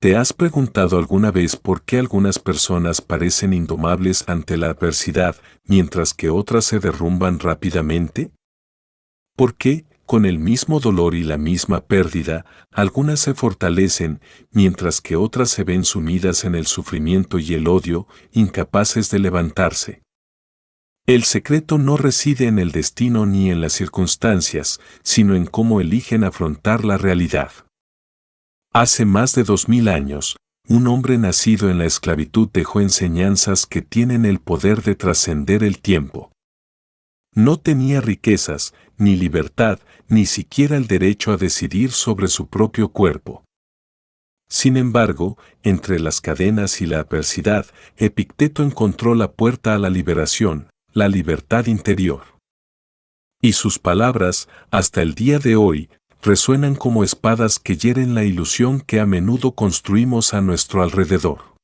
¿Te has preguntado alguna vez por qué algunas personas parecen indomables ante la adversidad, mientras que otras se derrumban rápidamente? ¿Por qué, con el mismo dolor y la misma pérdida, algunas se fortalecen, mientras que otras se ven sumidas en el sufrimiento y el odio, incapaces de levantarse? El secreto no reside en el destino ni en las circunstancias, sino en cómo eligen afrontar la realidad. Hace más de 2000 años, un hombre nacido en la esclavitud dejó enseñanzas que tienen el poder de trascender el tiempo. No tenía riquezas, ni libertad, ni siquiera el derecho a decidir sobre su propio cuerpo. Sin embargo, entre las cadenas y la adversidad, Epicteto encontró la puerta a la liberación, la libertad interior. Y sus palabras, hasta el día de hoy, resuenan como espadas que hieren la ilusión que a menudo construimos a nuestro alrededor.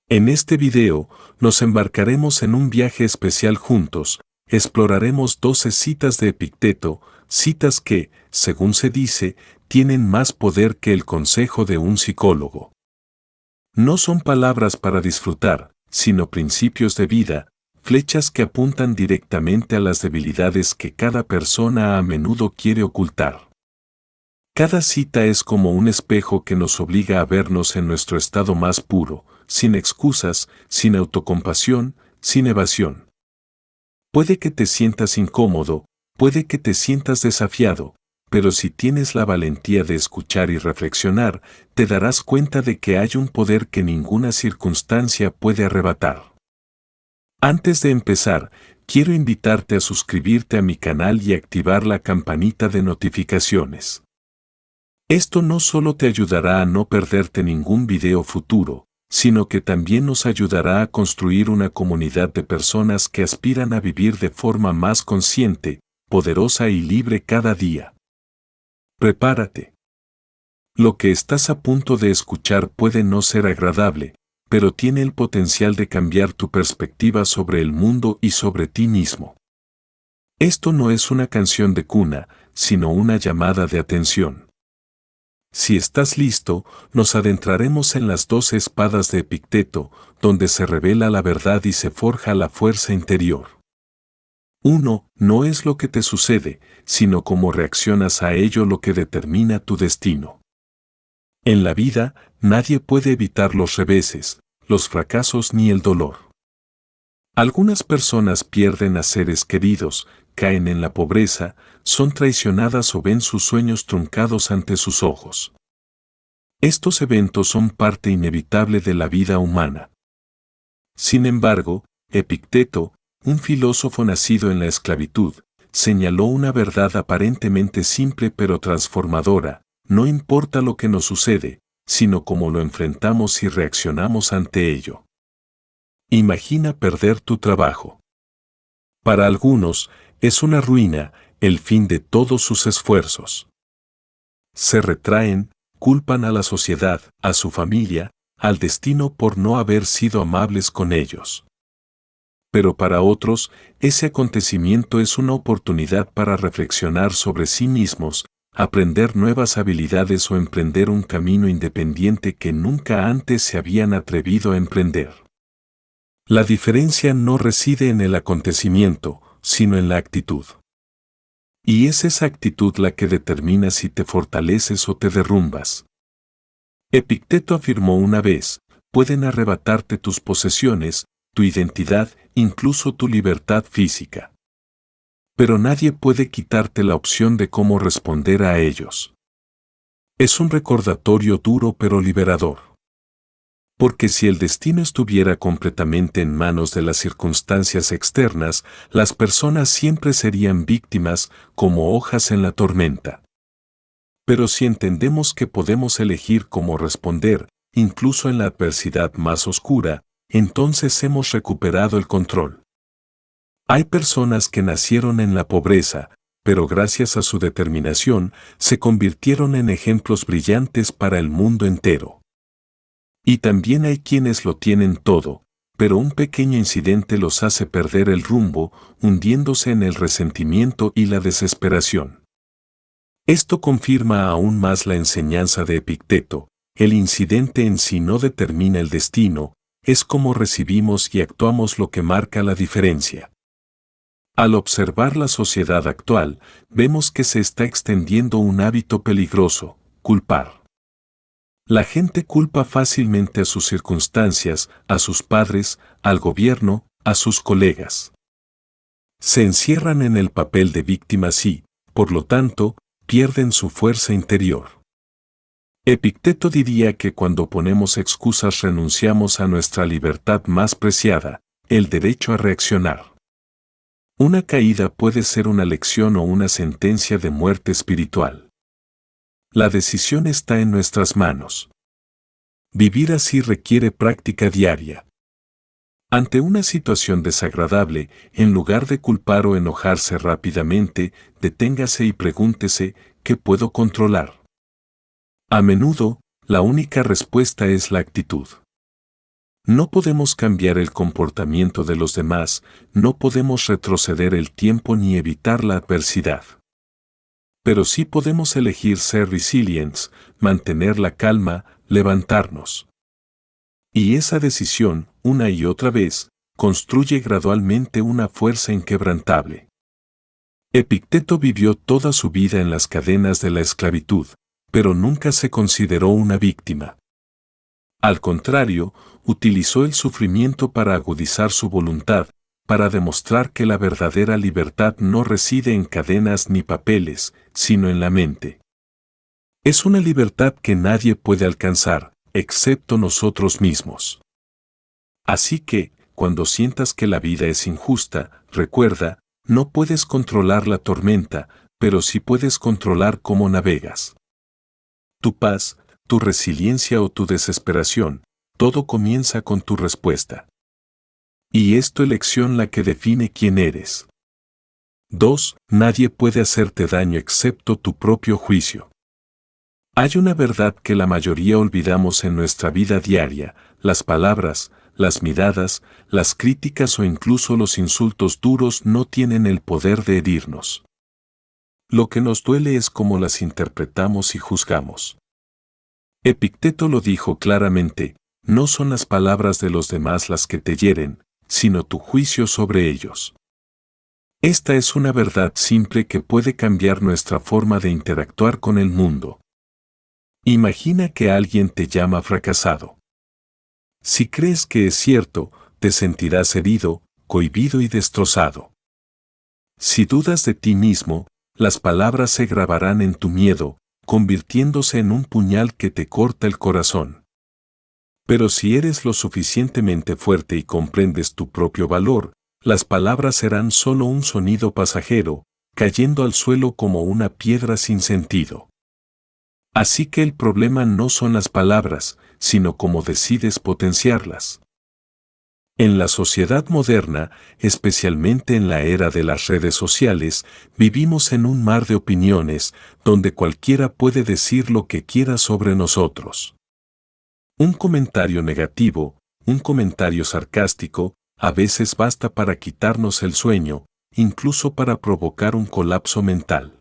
En este video, nos embarcaremos en un viaje especial juntos. Exploraremos 12 citas de Epicteto, citas que, según se dice, tienen más poder que el consejo de un psicólogo. No son palabras para disfrutar, sino principios de vida, flechas que apuntan directamente a las debilidades que cada persona a menudo quiere ocultar. Cada cita es como un espejo que nos obliga a vernos en nuestro estado más puro, sin excusas, sin autocompasión, sin evasión. Puede que te sientas incómodo, puede que te sientas desafiado, pero si tienes la valentía de escuchar y reflexionar, te darás cuenta de que hay un poder que ninguna circunstancia puede arrebatar. Antes de empezar, quiero invitarte a suscribirte a mi canal y activar la campanita de notificaciones. Esto no solo te ayudará a no perderte ningún video futuro, sino que también nos ayudará a construir una comunidad de personas que aspiran a vivir de forma más consciente, poderosa y libre cada día. Prepárate. Lo que estás a punto de escuchar puede no ser agradable, pero tiene el potencial de cambiar tu perspectiva sobre el mundo y sobre ti mismo. Esto no es una canción de cuna, sino una llamada de atención. Si estás listo, nos adentraremos en las 12 espadas de Epicteto, donde se revela la verdad y se forja la fuerza interior. 1. No es lo que te sucede, sino cómo reaccionas a ello lo que determina tu destino. En la vida, nadie puede evitar los reveses, los fracasos ni el dolor. Algunas personas pierden a seres queridos, caen en la pobreza, son traicionadas o ven sus sueños truncados ante sus ojos. Estos eventos son parte inevitable de la vida humana. Sin embargo, Epicteto, un filósofo nacido en la esclavitud, señaló una verdad aparentemente simple pero transformadora: no importa lo que nos sucede, sino cómo lo enfrentamos y reaccionamos ante ello. Imagina perder tu trabajo. Para algunos, es una ruina, el fin de todos sus esfuerzos. Se retraen, culpan a la sociedad, a su familia, al destino por no haber sido amables con ellos. Pero para otros, ese acontecimiento es una oportunidad para reflexionar sobre sí mismos, aprender nuevas habilidades o emprender un camino independiente que nunca antes se habían atrevido a emprender. La diferencia no reside en el acontecimiento, sino en la actitud. Y es esa actitud la que determina si te fortaleces o te derrumbas. Epicteto afirmó una vez: pueden arrebatarte tus posesiones, tu identidad, incluso tu libertad física. Pero nadie puede quitarte la opción de cómo responder a ellos. Es un recordatorio duro pero liberador. Porque si el destino estuviera completamente en manos de las circunstancias externas, las personas siempre serían víctimas, como hojas en la tormenta. Pero si entendemos que podemos elegir cómo responder, incluso en la adversidad más oscura, entonces hemos recuperado el control. Hay personas que nacieron en la pobreza, pero gracias a su determinación, se convirtieron en ejemplos brillantes para el mundo entero. Y también hay quienes lo tienen todo, pero un pequeño incidente los hace perder el rumbo, hundiéndose en el resentimiento y la desesperación. Esto confirma aún más la enseñanza de Epicteto: el incidente en sí no determina el destino, es cómo recibimos y actuamos lo que marca la diferencia. Al observar la sociedad actual, vemos que se está extendiendo un hábito peligroso: culpar. La gente culpa fácilmente a sus circunstancias, a sus padres, al gobierno, a sus colegas. Se encierran en el papel de víctimas y, por lo tanto, pierden su fuerza interior. Epicteto diría que cuando ponemos excusas renunciamos a nuestra libertad más preciada, el derecho a reaccionar. Una caída puede ser una lección o una sentencia de muerte espiritual. La decisión está en nuestras manos. Vivir así requiere práctica diaria. Ante una situación desagradable, en lugar de culpar o enojarse rápidamente, deténgase y pregúntese: ¿qué puedo controlar? A menudo, la única respuesta es la actitud. No podemos cambiar el comportamiento de los demás, no podemos retroceder el tiempo ni evitar la adversidad. Pero sí podemos elegir ser resilientes, mantener la calma, levantarnos. Y esa decisión, una y otra vez, construye gradualmente una fuerza inquebrantable. Epicteto vivió toda su vida en las cadenas de la esclavitud, pero nunca se consideró una víctima. Al contrario, utilizó el sufrimiento para agudizar su voluntad, para demostrar que la verdadera libertad no reside en cadenas ni papeles, sino en la mente. Es una libertad que nadie puede alcanzar, excepto nosotros mismos. Así que, cuando sientas que la vida es injusta, recuerda: no puedes controlar la tormenta, pero sí puedes controlar cómo navegas. Tu paz, tu resiliencia o tu desesperación, todo comienza con tu respuesta. Y es tu elección la que define quién eres. 2. Nadie puede hacerte daño excepto tu propio juicio. Hay una verdad que la mayoría olvidamos en nuestra vida diaria: las palabras, las miradas, las críticas o incluso los insultos duros no tienen el poder de herirnos. Lo que nos duele es cómo las interpretamos y juzgamos. Epicteto lo dijo claramente: no son las palabras de los demás las que te hieren, sino tu juicio sobre ellos. Esta es una verdad simple que puede cambiar nuestra forma de interactuar con el mundo. Imagina que alguien te llama fracasado. Si crees que es cierto, te sentirás herido, cohibido y destrozado. Si dudas de ti mismo, las palabras se grabarán en tu miedo, convirtiéndose en un puñal que te corta el corazón. Pero si eres lo suficientemente fuerte y comprendes tu propio valor, las palabras serán solo un sonido pasajero, cayendo al suelo como una piedra sin sentido. Así que el problema no son las palabras, sino cómo decides potenciarlas. En la sociedad moderna, especialmente en la era de las redes sociales, vivimos en un mar de opiniones, donde cualquiera puede decir lo que quiera sobre nosotros. Un comentario negativo, un comentario sarcástico, a veces basta para quitarnos el sueño, incluso para provocar un colapso mental.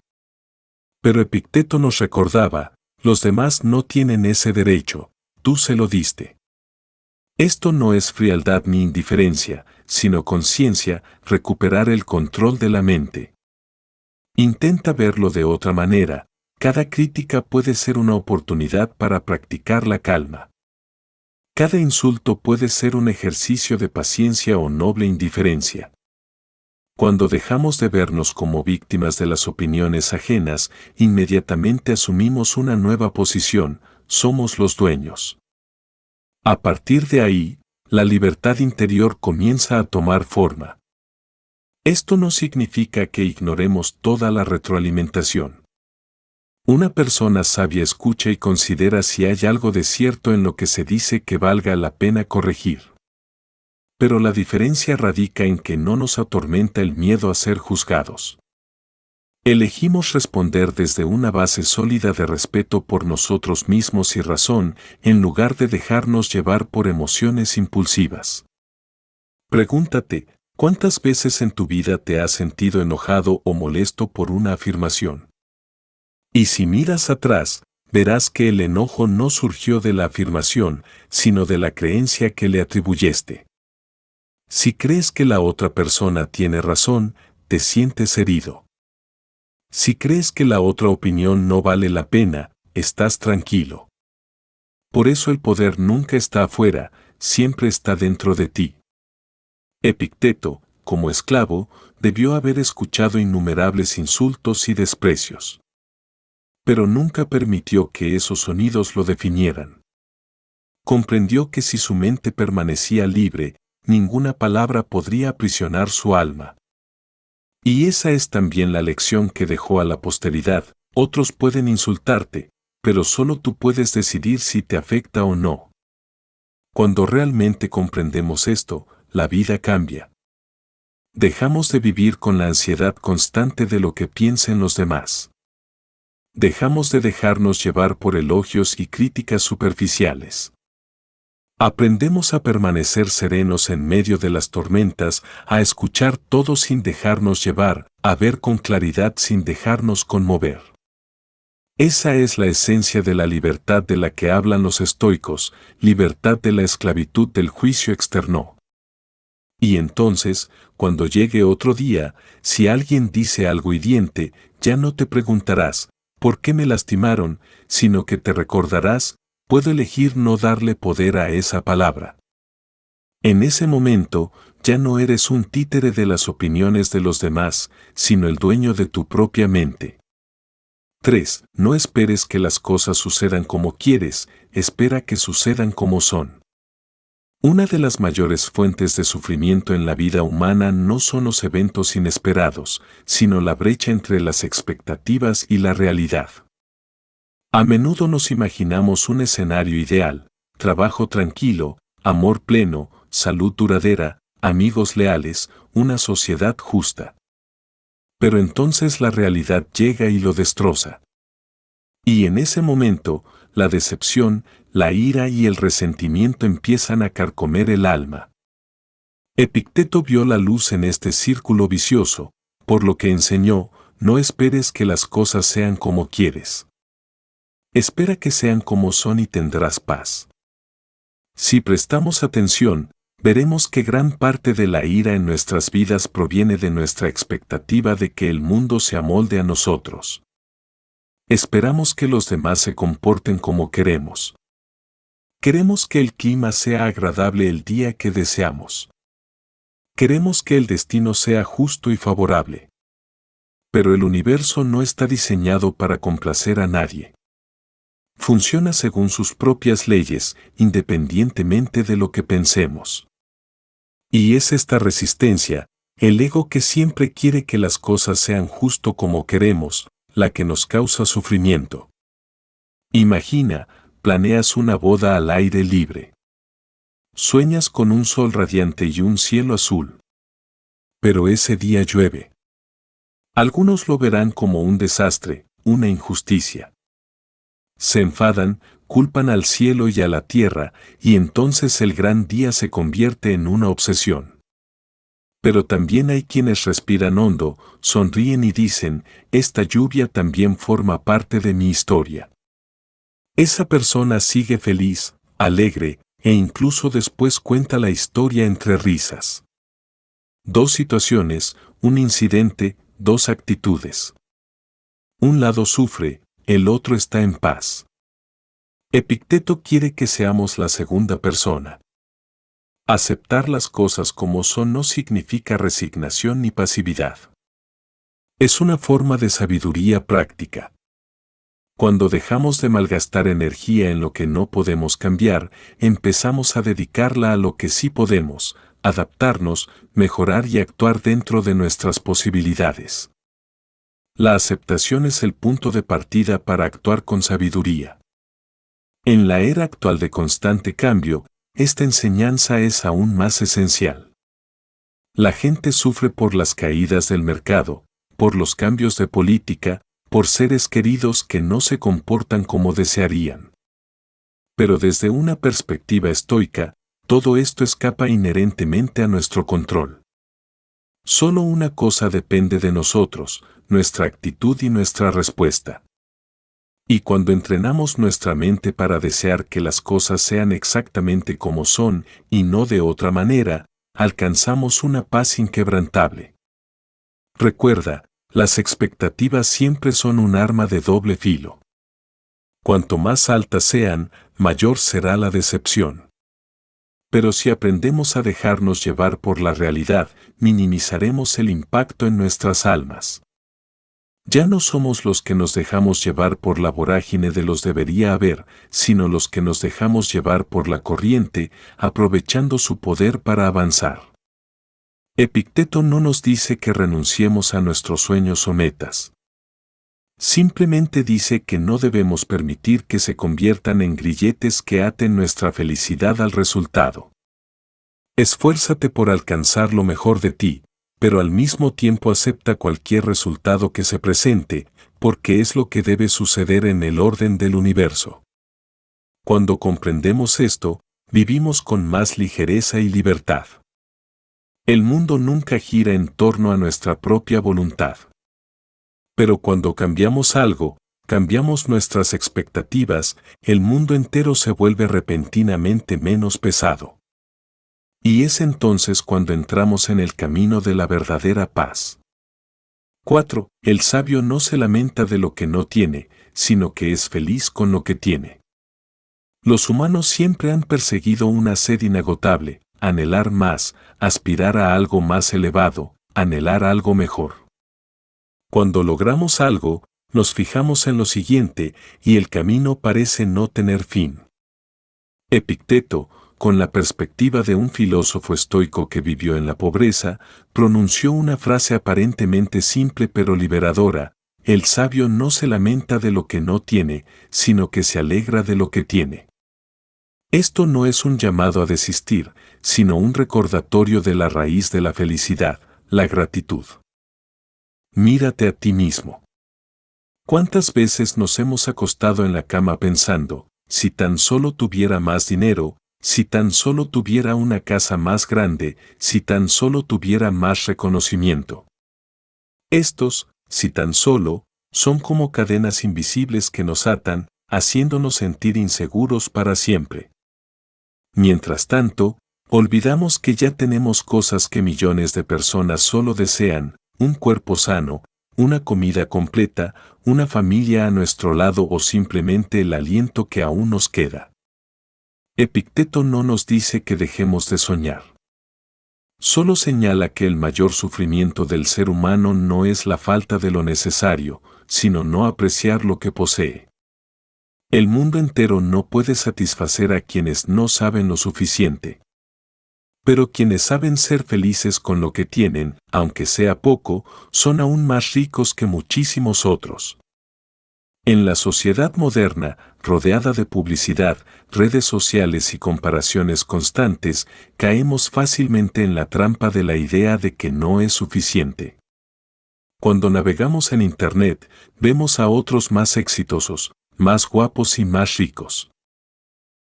Pero Epicteto nos recordaba: los demás no tienen ese derecho, tú se lo diste. Esto no es frialdad ni indiferencia, sino conciencia, recuperar el control de la mente. Intenta verlo de otra manera: cada crítica puede ser una oportunidad para practicar la calma. Cada insulto puede ser un ejercicio de paciencia o noble indiferencia. Cuando dejamos de vernos como víctimas de las opiniones ajenas, inmediatamente asumimos una nueva posición: somos los dueños. A partir de ahí, la libertad interior comienza a tomar forma. Esto no significa que ignoremos toda la retroalimentación. Una persona sabia escucha y considera si hay algo de cierto en lo que se dice que valga la pena corregir. Pero la diferencia radica en que no nos atormenta el miedo a ser juzgados. Elegimos responder desde una base sólida de respeto por nosotros mismos y razón, en lugar de dejarnos llevar por emociones impulsivas. Pregúntate: ¿cuántas veces en tu vida te has sentido enojado o molesto por una afirmación? Y si miras atrás, verás que el enojo no surgió de la afirmación, sino de la creencia que le atribuyeste. Si crees que la otra persona tiene razón, te sientes herido. Si crees que la otra opinión no vale la pena, estás tranquilo. Por eso el poder nunca está afuera, siempre está dentro de ti. Epicteto, como esclavo, debió haber escuchado innumerables insultos y desprecios. Pero nunca permitió que esos sonidos lo definieran. Comprendió que si su mente permanecía libre, ninguna palabra podría aprisionar su alma. Y esa es también la lección que dejó a la posteridad. Otros pueden insultarte, pero solo tú puedes decidir si te afecta o no. Cuando realmente comprendemos esto, la vida cambia. Dejamos de vivir con la ansiedad constante de lo que piensen los demás. Dejamos de dejarnos llevar por elogios y críticas superficiales. Aprendemos a permanecer serenos en medio de las tormentas, a escuchar todo sin dejarnos llevar, a ver con claridad sin dejarnos conmover. Esa es la esencia de la libertad de la que hablan los estoicos, libertad de la esclavitud del juicio externo. Y entonces, cuando llegue otro día, si alguien dice algo hiriente, ya no te preguntarás, ¿por qué me lastimaron?, sino que te recordarás, puedo elegir no darle poder a esa palabra. En ese momento, ya no eres un títere de las opiniones de los demás, sino el dueño de tu propia mente. 3. No esperes que las cosas sucedan como quieres, espera que sucedan como son. Una de las mayores fuentes de sufrimiento en la vida humana no son los eventos inesperados, sino la brecha entre las expectativas y la realidad. A menudo nos imaginamos un escenario ideal, trabajo tranquilo, amor pleno, salud duradera, amigos leales, una sociedad justa. Pero entonces la realidad llega y lo destroza. Y en ese momento, la decepción, la ira y el resentimiento empiezan a carcomer el alma. Epicteto vio la luz en este círculo vicioso, por lo que enseñó, no esperes que las cosas sean como quieres. Espera que sean como son y tendrás paz. Si prestamos atención, veremos que gran parte de la ira en nuestras vidas proviene de nuestra expectativa de que el mundo se amolde a nosotros. Esperamos que los demás se comporten como queremos. Queremos que el clima sea agradable el día que deseamos. Queremos que el destino sea justo y favorable. Pero el universo no está diseñado para complacer a nadie. Funciona según sus propias leyes, independientemente de lo que pensemos. Y es esta resistencia, el ego que siempre quiere que las cosas sean justo como queremos, la que nos causa sufrimiento. Imagina, planeas una boda al aire libre. Sueñas con un sol radiante y un cielo azul. Pero ese día llueve. Algunos lo verán como un desastre, una injusticia. Se enfadan, culpan al cielo y a la tierra, y entonces el gran día se convierte en una obsesión. Pero también hay quienes respiran hondo, sonríen y dicen, esta lluvia también forma parte de mi historia. Esa persona sigue feliz, alegre, e incluso después cuenta la historia entre risas. Dos situaciones, un incidente, dos actitudes. Un lado sufre, el otro está en paz. Epicteto quiere que seamos la segunda persona. Aceptar las cosas como son no significa resignación ni pasividad. Es una forma de sabiduría práctica. Cuando dejamos de malgastar energía en lo que no podemos cambiar, empezamos a dedicarla a lo que sí podemos, adaptarnos, mejorar y actuar dentro de nuestras posibilidades. La aceptación es el punto de partida para actuar con sabiduría. En la era actual de constante cambio, esta enseñanza es aún más esencial. La gente sufre por las caídas del mercado, por los cambios de política, por seres queridos que no se comportan como desearían. Pero desde una perspectiva estoica, todo esto escapa inherentemente a nuestro control. Solo una cosa depende de nosotros, nuestra actitud y nuestra respuesta. Y cuando entrenamos nuestra mente para desear que las cosas sean exactamente como son y no de otra manera, alcanzamos una paz inquebrantable. Recuerda, las expectativas siempre son un arma de doble filo. Cuanto más altas sean, mayor será la decepción. Pero si aprendemos a dejarnos llevar por la realidad, minimizaremos el impacto en nuestras almas. Ya no somos los que nos dejamos llevar por la vorágine de los debería haber, sino los que nos dejamos llevar por la corriente, aprovechando su poder para avanzar. Epicteto no nos dice que renunciemos a nuestros sueños o metas. Simplemente dice que no debemos permitir que se conviertan en grilletes que aten nuestra felicidad al resultado. Esfuérzate por alcanzar lo mejor de ti, pero al mismo tiempo acepta cualquier resultado que se presente, porque es lo que debe suceder en el orden del universo. Cuando comprendemos esto, vivimos con más ligereza y libertad. El mundo nunca gira en torno a nuestra propia voluntad. Pero cuando cambiamos algo, cambiamos nuestras expectativas, el mundo entero se vuelve repentinamente menos pesado. Y es entonces cuando entramos en el camino de la verdadera paz. 4. El sabio no se lamenta de lo que no tiene, sino que es feliz con lo que tiene. Los humanos siempre han perseguido una sed inagotable, anhelar más, aspirar a algo más elevado, anhelar algo mejor. Cuando logramos algo, nos fijamos en lo siguiente y el camino parece no tener fin. Epicteto, con la perspectiva de un filósofo estoico que vivió en la pobreza, pronunció una frase aparentemente simple pero liberadora: el sabio no se lamenta de lo que no tiene, sino que se alegra de lo que tiene. Esto no es un llamado a desistir, sino un recordatorio de la raíz de la felicidad, la gratitud. Mírate a ti mismo. ¿Cuántas veces nos hemos acostado en la cama pensando, si tan solo tuviera más dinero, si tan solo tuviera una casa más grande, si tan solo tuviera más reconocimiento? Estos, si tan solo, son como cadenas invisibles que nos atan, haciéndonos sentir inseguros para siempre. Mientras tanto, olvidamos que ya tenemos cosas que millones de personas solo desean: un cuerpo sano, una comida completa, una familia a nuestro lado o simplemente el aliento que aún nos queda. Epicteto no nos dice que dejemos de soñar. Solo señala que el mayor sufrimiento del ser humano no es la falta de lo necesario, sino no apreciar lo que posee. El mundo entero no puede satisfacer a quienes no saben lo suficiente. Pero quienes saben ser felices con lo que tienen, aunque sea poco, son aún más ricos que muchísimos otros. En la sociedad moderna, rodeada de publicidad, redes sociales y comparaciones constantes, caemos fácilmente en la trampa de la idea de que no es suficiente. Cuando navegamos en Internet, vemos a otros más exitosos, más guapos y más ricos.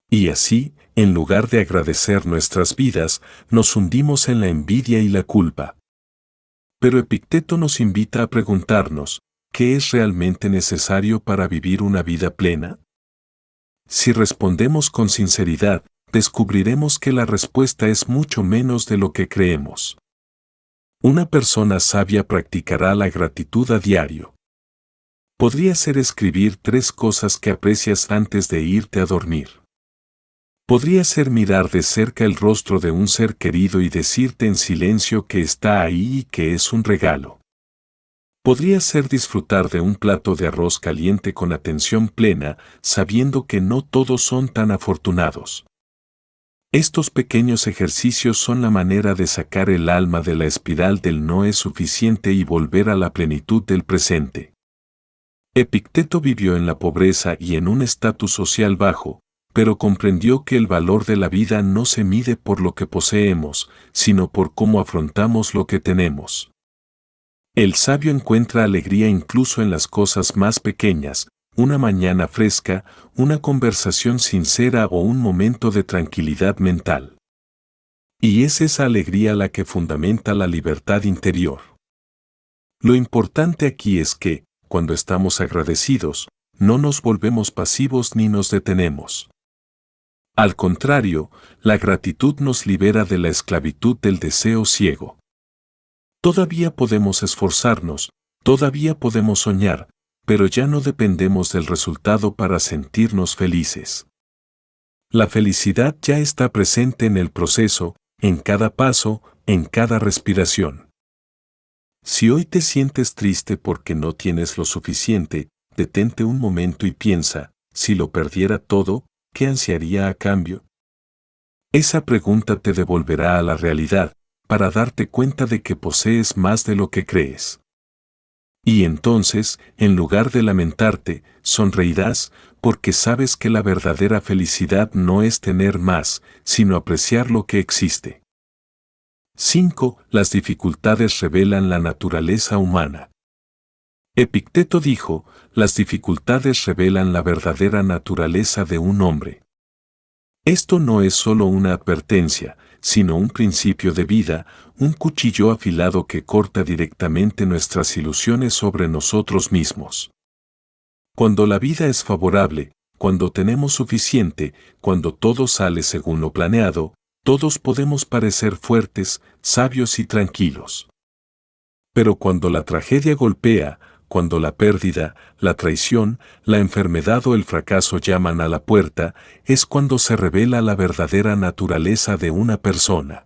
Y así, en lugar de agradecer nuestras vidas, nos hundimos en la envidia y la culpa. Pero Epicteto nos invita a preguntarnos, ¿qué es realmente necesario para vivir una vida plena? Si respondemos con sinceridad, descubriremos que la respuesta es mucho menos de lo que creemos. Una persona sabia practicará la gratitud a diario. Podría ser escribir 3 cosas que aprecias antes de irte a dormir. Podría ser mirar de cerca el rostro de un ser querido y decirte en silencio que está ahí y que es un regalo. Podría ser disfrutar de un plato de arroz caliente con atención plena, sabiendo que no todos son tan afortunados. Estos pequeños ejercicios son la manera de sacar el alma de la espiral del no es suficiente y volver a la plenitud del presente. Epicteto vivió en la pobreza y en un estatus social bajo, pero comprendió que el valor de la vida no se mide por lo que poseemos, sino por cómo afrontamos lo que tenemos. El sabio encuentra alegría incluso en las cosas más pequeñas: una mañana fresca, una conversación sincera o un momento de tranquilidad mental. Y es esa alegría la que fundamenta la libertad interior. Lo importante aquí es que, cuando estamos agradecidos, no nos volvemos pasivos ni nos detenemos. Al contrario, la gratitud nos libera de la esclavitud del deseo ciego. Todavía podemos esforzarnos, todavía podemos soñar, pero ya no dependemos del resultado para sentirnos felices. La felicidad ya está presente en el proceso, en cada paso, en cada respiración. Si hoy te sientes triste porque no tienes lo suficiente, detente un momento y piensa, si lo perdiera todo, ¿qué ansiaría a cambio? Esa pregunta te devolverá a la realidad, para darte cuenta de que posees más de lo que crees. Y entonces, en lugar de lamentarte, sonreirás, porque sabes que la verdadera felicidad no es tener más, sino apreciar lo que existe. 5. Las dificultades revelan la naturaleza humana. Epicteto dijo, las dificultades revelan la verdadera naturaleza de un hombre. Esto no es solo una advertencia, sino un principio de vida, un cuchillo afilado que corta directamente nuestras ilusiones sobre nosotros mismos. Cuando la vida es favorable, cuando tenemos suficiente, cuando todo sale según lo planeado, todos podemos parecer fuertes, sabios y tranquilos. Pero cuando la tragedia golpea, cuando la pérdida, la traición, la enfermedad o el fracaso llaman a la puerta, es cuando se revela la verdadera naturaleza de una persona.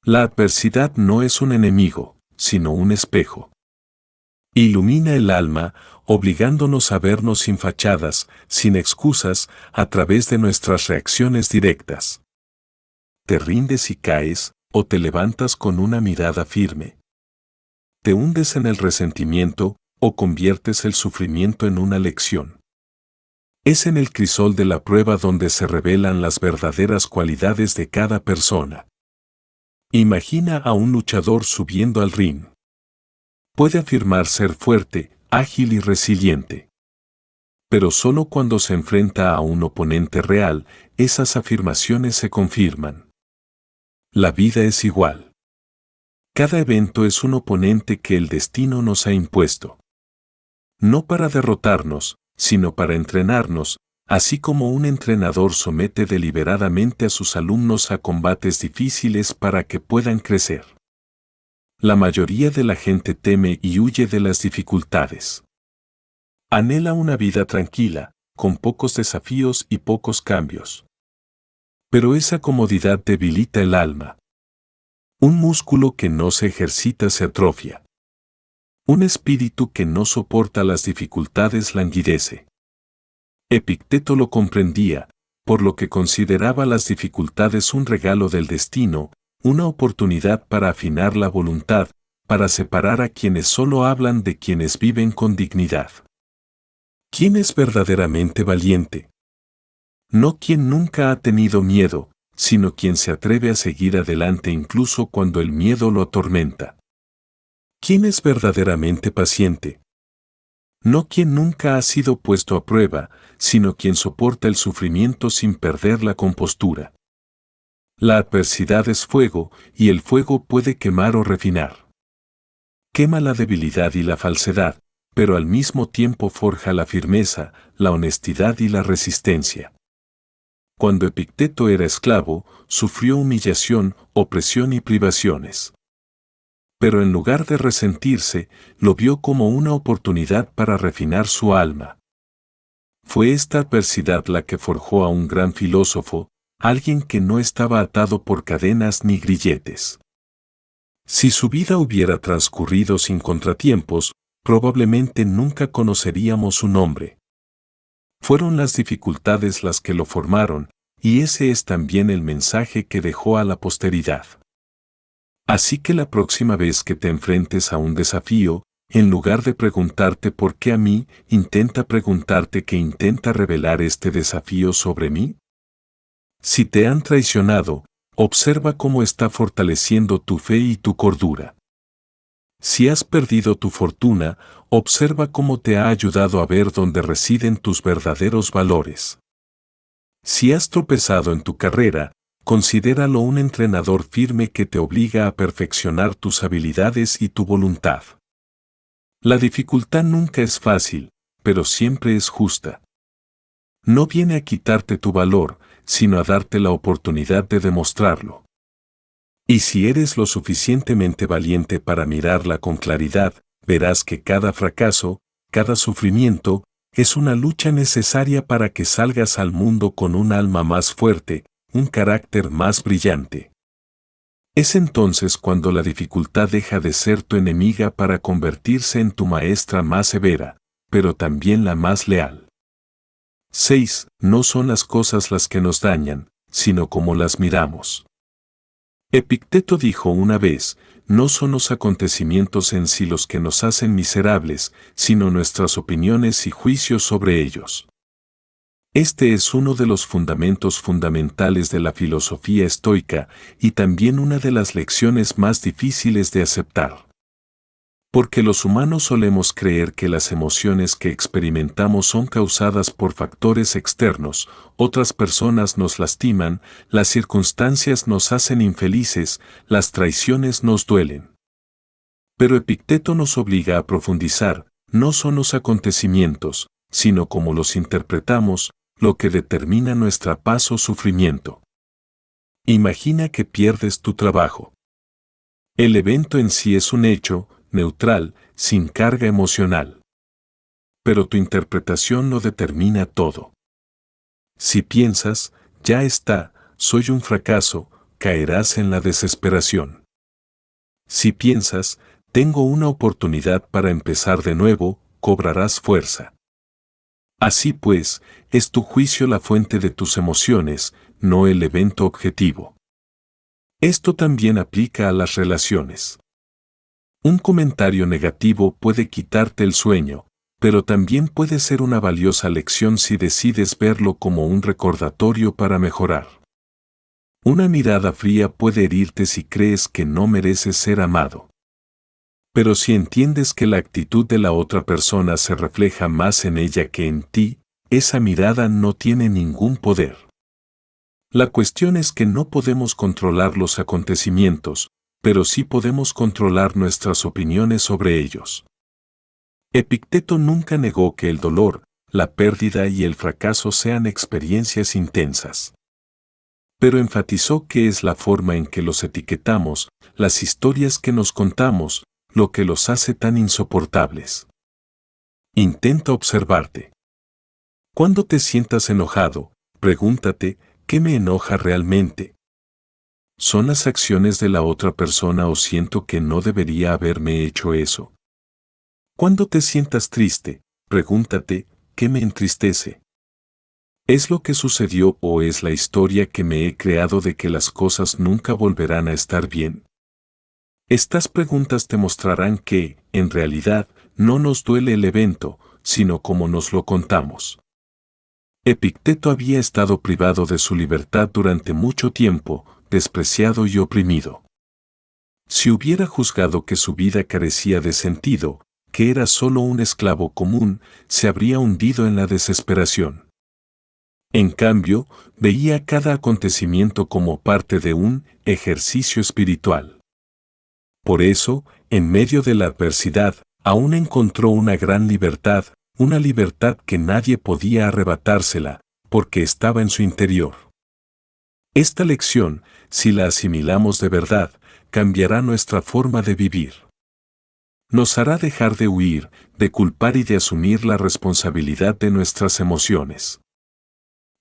La adversidad no es un enemigo, sino un espejo. Ilumina el alma, obligándonos a vernos sin fachadas, sin excusas, a través de nuestras reacciones directas. Te rindes y caes, o te levantas con una mirada firme. Te hundes en el resentimiento, o conviertes el sufrimiento en una lección. Es en el crisol de la prueba donde se revelan las verdaderas cualidades de cada persona. Imagina a un luchador subiendo al ring. Puede afirmar ser fuerte, ágil y resiliente. Pero solo cuando se enfrenta a un oponente real, esas afirmaciones se confirman. La vida es igual. Cada evento es un oponente que el destino nos ha impuesto. No para derrotarnos, sino para entrenarnos, así como un entrenador somete deliberadamente a sus alumnos a combates difíciles para que puedan crecer. La mayoría de la gente teme y huye de las dificultades. Anhela una vida tranquila, con pocos desafíos y pocos cambios. Pero esa comodidad debilita el alma. Un músculo que no se ejercita se atrofia. Un espíritu que no soporta las dificultades languidece. Epicteto lo comprendía, por lo que consideraba las dificultades un regalo del destino, una oportunidad para afinar la voluntad, para separar a quienes solo hablan de quienes viven con dignidad. ¿Quién es verdaderamente valiente? No quien nunca ha tenido miedo, sino quien se atreve a seguir adelante incluso cuando el miedo lo atormenta. ¿Quién es verdaderamente paciente? No quien nunca ha sido puesto a prueba, sino quien soporta el sufrimiento sin perder la compostura. La adversidad es fuego, y el fuego puede quemar o refinar. Quema la debilidad y la falsedad, pero al mismo tiempo forja la firmeza, la honestidad y la resistencia. Cuando Epicteto era esclavo, sufrió humillación, opresión y privaciones. Pero en lugar de resentirse, lo vio como una oportunidad para refinar su alma. Fue esta adversidad la que forjó a un gran filósofo, alguien que no estaba atado por cadenas ni grilletes. Si su vida hubiera transcurrido sin contratiempos, probablemente nunca conoceríamos su nombre. Fueron las dificultades las que lo formaron, y ese es también el mensaje que dejó a la posteridad. Así que la próxima vez que te enfrentes a un desafío, en lugar de preguntarte ¿por qué a mí?, intenta preguntarte ¿qué intenta revelar este desafío sobre mí? Si te han traicionado, observa cómo está fortaleciendo tu fe y tu cordura. Si has perdido tu fortuna, observa cómo te ha ayudado a ver dónde residen tus verdaderos valores. Si has tropezado en tu carrera, considéralo un entrenador firme que te obliga a perfeccionar tus habilidades y tu voluntad. La dificultad nunca es fácil, pero siempre es justa. No viene a quitarte tu valor, sino a darte la oportunidad de demostrarlo. Y si eres lo suficientemente valiente para mirarla con claridad, verás que cada fracaso, cada sufrimiento, es una lucha necesaria para que salgas al mundo con un alma más fuerte, un carácter más brillante. Es entonces cuando la dificultad deja de ser tu enemiga para convertirse en tu maestra más severa, pero también la más leal. 6. No son las cosas las que nos dañan, sino como las miramos. Epicteto dijo una vez, no son los acontecimientos en sí los que nos hacen miserables, sino nuestras opiniones y juicios sobre ellos. Este es uno de los fundamentos fundamentales de la filosofía estoica y también una de las lecciones más difíciles de aceptar. Porque los humanos solemos creer que las emociones que experimentamos son causadas por factores externos, otras personas nos lastiman, las circunstancias nos hacen infelices, las traiciones nos duelen. Pero Epicteto nos obliga a profundizar, no son los acontecimientos, sino cómo los interpretamos, lo que determina nuestra paz o sufrimiento. Imagina que pierdes tu trabajo. El evento en sí es un hecho, neutral, sin carga emocional. Pero tu interpretación lo determina todo. Si piensas, ya está, soy un fracaso, caerás en la desesperación. Si piensas, tengo una oportunidad para empezar de nuevo, cobrarás fuerza. Así pues, es tu juicio la fuente de tus emociones, no el evento objetivo. Esto también aplica a las relaciones. Un comentario negativo puede quitarte el sueño, pero también puede ser una valiosa lección si decides verlo como un recordatorio para mejorar. Una mirada fría puede herirte si crees que no mereces ser amado. Pero si entiendes que la actitud de la otra persona se refleja más en ella que en ti, esa mirada no tiene ningún poder. La cuestión es que no podemos controlar los acontecimientos, pero sí podemos controlar nuestras opiniones sobre ellos. Epicteto nunca negó que el dolor, la pérdida y el fracaso sean experiencias intensas. Pero enfatizó que es la forma en que los etiquetamos, las historias que nos contamos, lo que los hace tan insoportables. Intenta observarte. Cuando te sientas enojado, pregúntate, ¿qué me enoja realmente? ¿Son las acciones de la otra persona o siento que no debería haberme hecho eso? Cuando te sientas triste, pregúntate, ¿qué me entristece? ¿Es lo que sucedió o es la historia que me he creado de que las cosas nunca volverán a estar bien? Estas preguntas te mostrarán que, en realidad, no nos duele el evento, sino cómo nos lo contamos. Epicteto había estado privado de su libertad durante mucho tiempo, despreciado y oprimido. Si hubiera juzgado que su vida carecía de sentido, que era solo un esclavo común, se habría hundido en la desesperación. En cambio, veía cada acontecimiento como parte de un ejercicio espiritual. Por eso, en medio de la adversidad, aún encontró una gran libertad, una libertad que nadie podía arrebatársela, porque estaba en su interior. Esta lección, si la asimilamos de verdad, cambiará nuestra forma de vivir. Nos hará dejar de huir, de culpar y de asumir la responsabilidad de nuestras emociones.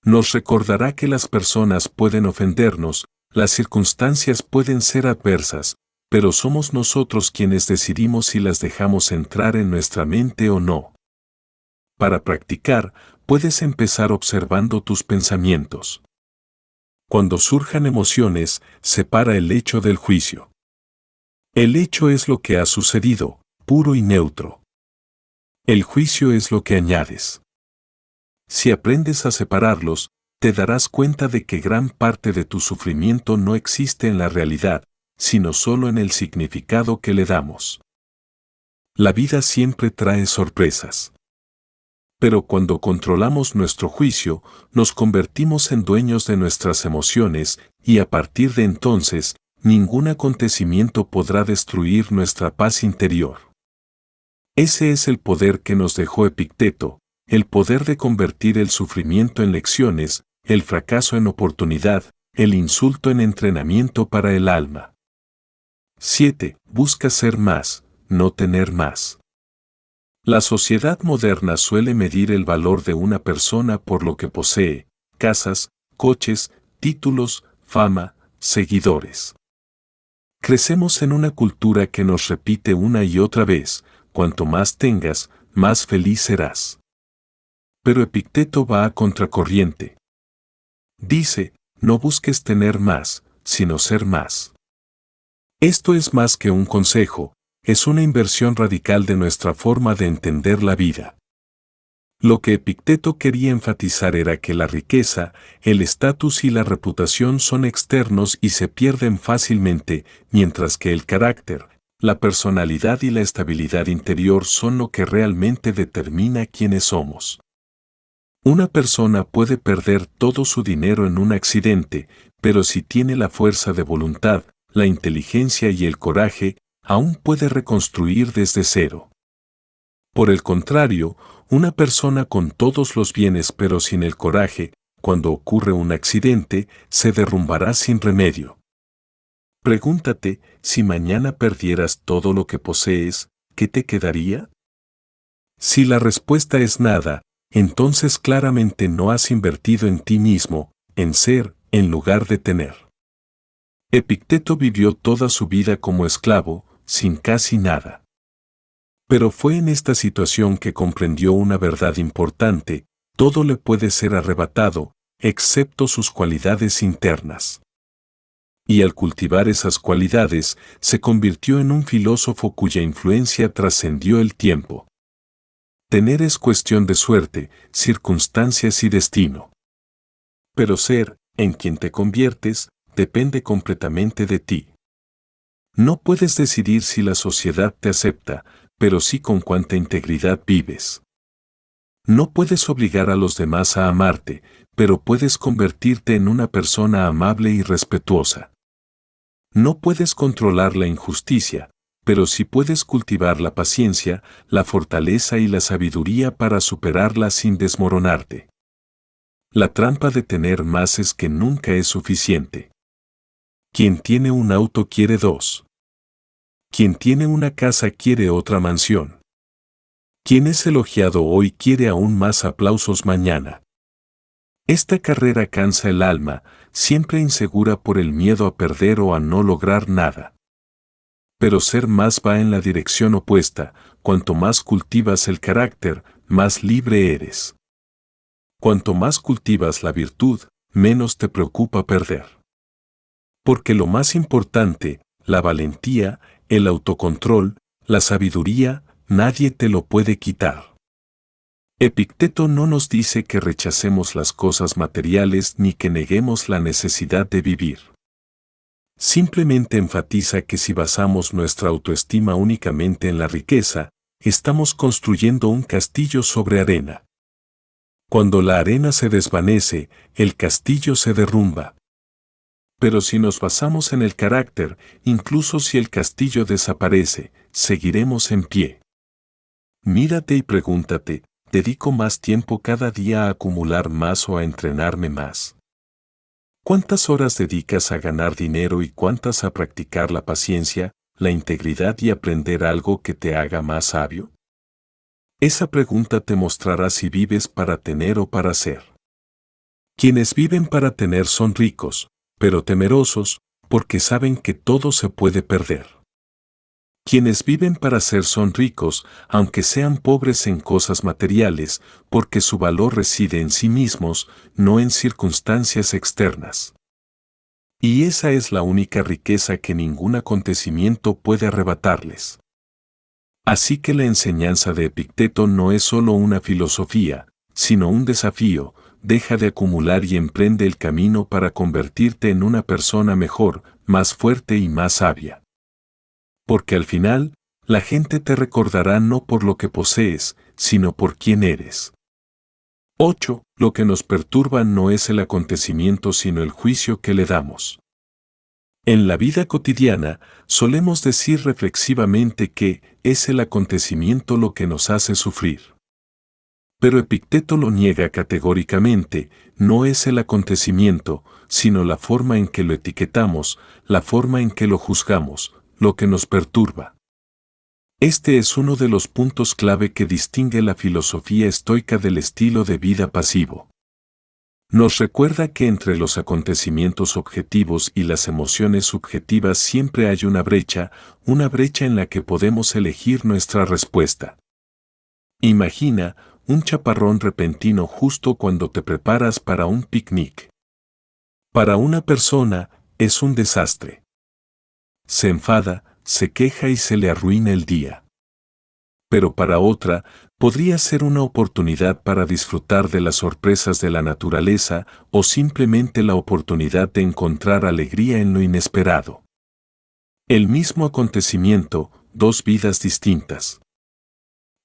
Nos recordará que las personas pueden ofendernos, las circunstancias pueden ser adversas, pero somos nosotros quienes decidimos si las dejamos entrar en nuestra mente o no. Para practicar, puedes empezar observando tus pensamientos. Cuando surjan emociones, separa el hecho del juicio. El hecho es lo que ha sucedido, puro y neutro. El juicio es lo que añades. Si aprendes a separarlos, te darás cuenta de que gran parte de tu sufrimiento no existe en la realidad, sino solo en el significado que le damos. La vida siempre trae sorpresas. Pero cuando controlamos nuestro juicio, nos convertimos en dueños de nuestras emociones y a partir de entonces, ningún acontecimiento podrá destruir nuestra paz interior. Ese es el poder que nos dejó Epicteto, el poder de convertir el sufrimiento en lecciones, el fracaso en oportunidad, el insulto en entrenamiento para el alma. 7. Busca ser más, no tener más. La sociedad moderna suele medir el valor de una persona por lo que posee: casas, coches, títulos, fama, seguidores. Crecemos en una cultura que nos repite una y otra vez: cuanto más tengas, más feliz serás. Pero Epicteto va a contracorriente. Dice: no busques tener más, sino ser más. Esto es más que un consejo, es una inversión radical de nuestra forma de entender la vida. Lo que Epicteto quería enfatizar era que la riqueza, el estatus y la reputación son externos y se pierden fácilmente, mientras que el carácter, la personalidad y la estabilidad interior son lo que realmente determina quiénes somos. Una persona puede perder todo su dinero en un accidente, pero si tiene la fuerza de voluntad, la inteligencia y el coraje, aún puede reconstruir desde cero. Por el contrario, una persona con todos los bienes pero sin el coraje, cuando ocurre un accidente, se derrumbará sin remedio. Pregúntate: si mañana perdieras todo lo que posees, ¿qué te quedaría? Si la respuesta es nada, entonces claramente no has invertido en ti mismo, en ser, en lugar de tener. Epicteto vivió toda su vida como esclavo, sin casi nada. Pero fue en esta situación que comprendió una verdad importante: todo le puede ser arrebatado, excepto sus cualidades internas. Y al cultivar esas cualidades, se convirtió en un filósofo cuya influencia trascendió el tiempo. Tener es cuestión de suerte, circunstancias y destino. Pero ser, en quien te conviertes, depende completamente de ti. No puedes decidir si la sociedad te acepta, pero sí con cuánta integridad vives. No puedes obligar a los demás a amarte, pero puedes convertirte en una persona amable y respetuosa. No puedes controlar la injusticia, pero sí puedes cultivar la paciencia, la fortaleza y la sabiduría para superarla sin desmoronarte. La trampa de tener más es que nunca es suficiente. Quien tiene un auto quiere dos. Quien tiene una casa quiere otra mansión. Quien es elogiado hoy quiere aún más aplausos mañana. Esta carrera cansa el alma, siempre insegura por el miedo a perder o a no lograr nada. Pero ser más va en la dirección opuesta: cuanto más cultivas el carácter, más libre eres. Cuanto más cultivas la virtud, menos te preocupa perder. Porque lo más importante, la valentía, el autocontrol, la sabiduría, nadie te lo puede quitar. Epicteto no nos dice que rechacemos las cosas materiales ni que neguemos la necesidad de vivir. Simplemente enfatiza que si basamos nuestra autoestima únicamente en la riqueza, estamos construyendo un castillo sobre arena. Cuando la arena se desvanece, el castillo se derrumba. Pero si nos basamos en el carácter, incluso si el castillo desaparece, seguiremos en pie. Mírate y pregúntate: ¿dedico más tiempo cada día a acumular más o a entrenarme más? ¿Cuántas horas dedicas a ganar dinero y cuántas a practicar la paciencia, la integridad y aprender algo que te haga más sabio? Esa pregunta te mostrará si vives para tener o para ser. Quienes viven para tener son ricos, pero temerosos, porque saben que todo se puede perder. Quienes viven para ser son ricos, aunque sean pobres en cosas materiales, porque su valor reside en sí mismos, no en circunstancias externas. Y esa es la única riqueza que ningún acontecimiento puede arrebatarles. Así que la enseñanza de Epicteto no es solo una filosofía, sino un desafío: deja de acumular y emprende el camino para convertirte en una persona mejor, más fuerte y más sabia. Porque al final, la gente te recordará no por lo que posees, sino por quién eres. 8. Lo que nos perturba no es el acontecimiento sino el juicio que le damos. En la vida cotidiana, solemos decir reflexivamente que es el acontecimiento lo que nos hace sufrir. Pero Epicteto lo niega categóricamente, no es el acontecimiento, sino la forma en que lo etiquetamos, la forma en que lo juzgamos, lo que nos perturba. Este es uno de los puntos clave que distingue la filosofía estoica del estilo de vida pasivo. Nos recuerda que entre los acontecimientos objetivos y las emociones subjetivas siempre hay una brecha en la que podemos elegir nuestra respuesta. Imagina un chaparrón repentino justo cuando te preparas para un picnic. Para una persona, es un desastre. Se enfada, se queja y se le arruina el día. Pero para otra, podría ser una oportunidad para disfrutar de las sorpresas de la naturaleza o simplemente la oportunidad de encontrar alegría en lo inesperado. El mismo acontecimiento, dos vidas distintas.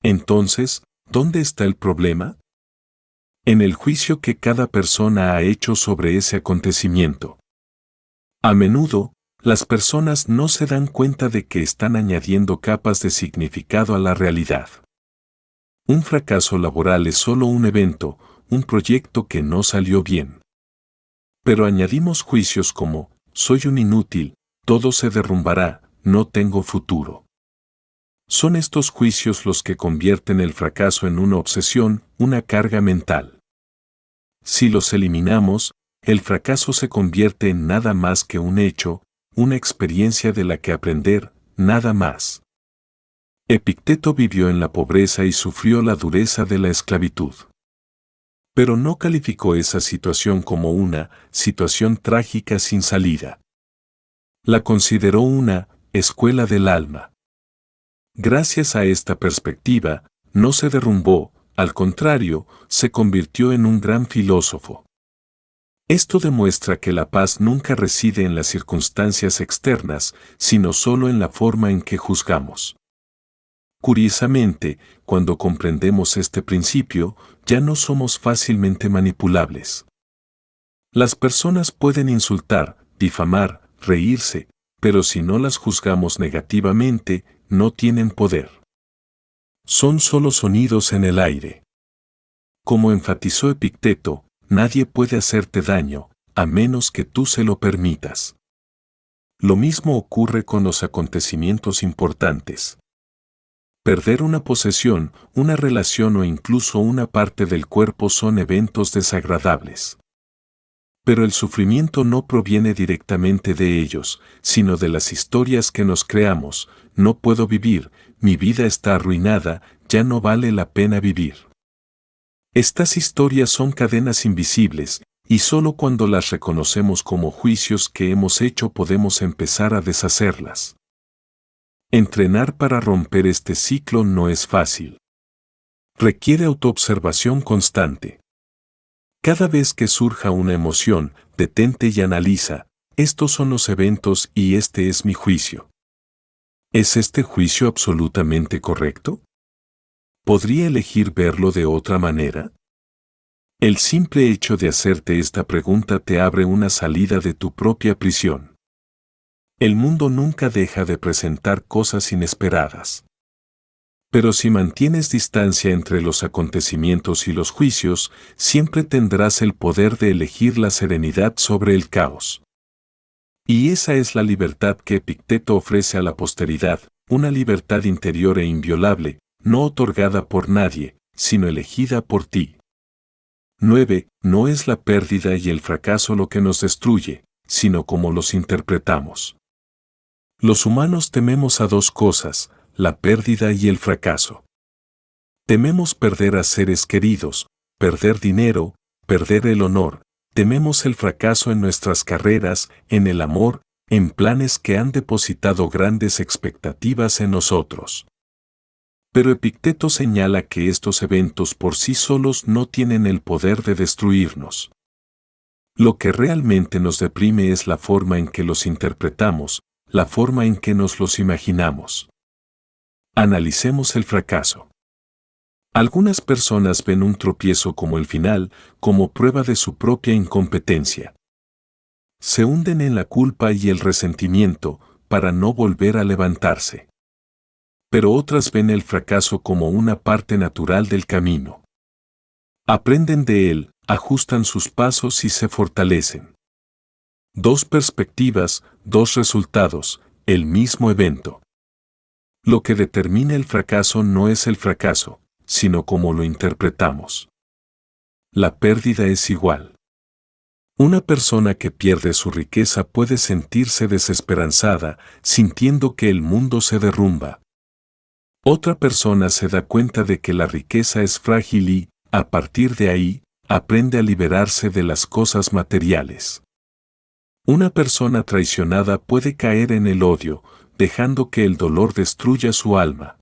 Entonces, ¿dónde está el problema? En el juicio que cada persona ha hecho sobre ese acontecimiento. A menudo, las personas no se dan cuenta de que están añadiendo capas de significado a la realidad. Un fracaso laboral es solo un evento, un proyecto que no salió bien. Pero añadimos juicios como, soy un inútil, todo se derrumbará, no tengo futuro. Son estos juicios los que convierten el fracaso en una obsesión, una carga mental. Si los eliminamos, el fracaso se convierte en nada más que un hecho, una experiencia de la que aprender, nada más. Epicteto vivió en la pobreza y sufrió la dureza de la esclavitud. Pero no calificó esa situación como una situación trágica sin salida. La consideró una escuela del alma. Gracias a esta perspectiva, no se derrumbó, al contrario, se convirtió en un gran filósofo. Esto demuestra que la paz nunca reside en las circunstancias externas, sino solo en la forma en que juzgamos. Curiosamente, cuando comprendemos este principio, ya no somos fácilmente manipulables. Las personas pueden insultar, difamar, reírse, pero si no las juzgamos negativamente, no tienen poder. Son solo sonidos en el aire. Como enfatizó Epicteto, nadie puede hacerte daño, a menos que tú se lo permitas. Lo mismo ocurre con los acontecimientos importantes. Perder una posesión, una relación o incluso una parte del cuerpo son eventos desagradables. Pero el sufrimiento no proviene directamente de ellos, sino de las historias que nos creamos. No puedo vivir, mi vida está arruinada, ya no vale la pena vivir. Estas historias son cadenas invisibles, y solo cuando las reconocemos como juicios que hemos hecho podemos empezar a deshacerlas. Entrenar para romper este ciclo no es fácil. Requiere autoobservación constante. Cada vez que surja una emoción, detente y analiza, estos son los eventos y este es mi juicio. ¿Es este juicio absolutamente correcto? ¿Podría elegir verlo de otra manera? El simple hecho de hacerte esta pregunta te abre una salida de tu propia prisión. El mundo nunca deja de presentar cosas inesperadas. Pero si mantienes distancia entre los acontecimientos y los juicios, siempre tendrás el poder de elegir la serenidad sobre el caos. Y esa es la libertad que Epicteto ofrece a la posteridad, una libertad interior e inviolable, no otorgada por nadie, sino elegida por ti. 9. No es la pérdida y el fracaso lo que nos destruye, sino cómo los interpretamos. Los humanos tememos a dos cosas, la pérdida y el fracaso. Tememos perder a seres queridos, perder dinero, perder el honor, tememos el fracaso en nuestras carreras, en el amor, en planes que han depositado grandes expectativas en nosotros. Pero Epicteto señala que estos eventos por sí solos no tienen el poder de destruirnos. Lo que realmente nos deprime es la forma en que los interpretamos, la forma en que nos los imaginamos. Analicemos el fracaso. Algunas personas ven un tropiezo como el final, como prueba de su propia incompetencia. Se hunden en la culpa y el resentimiento para no volver a levantarse. Pero otras ven el fracaso como una parte natural del camino. Aprenden de él, ajustan sus pasos y se fortalecen. Dos perspectivas, dos resultados, el mismo evento. Lo que determina el fracaso no es el fracaso, sino cómo lo interpretamos. La pérdida es igual. Una persona que pierde su riqueza puede sentirse desesperanzada, sintiendo que el mundo se derrumba. Otra persona se da cuenta de que la riqueza es frágil y, a partir de ahí, aprende a liberarse de las cosas materiales. Una persona traicionada puede caer en el odio, dejando que el dolor destruya su alma.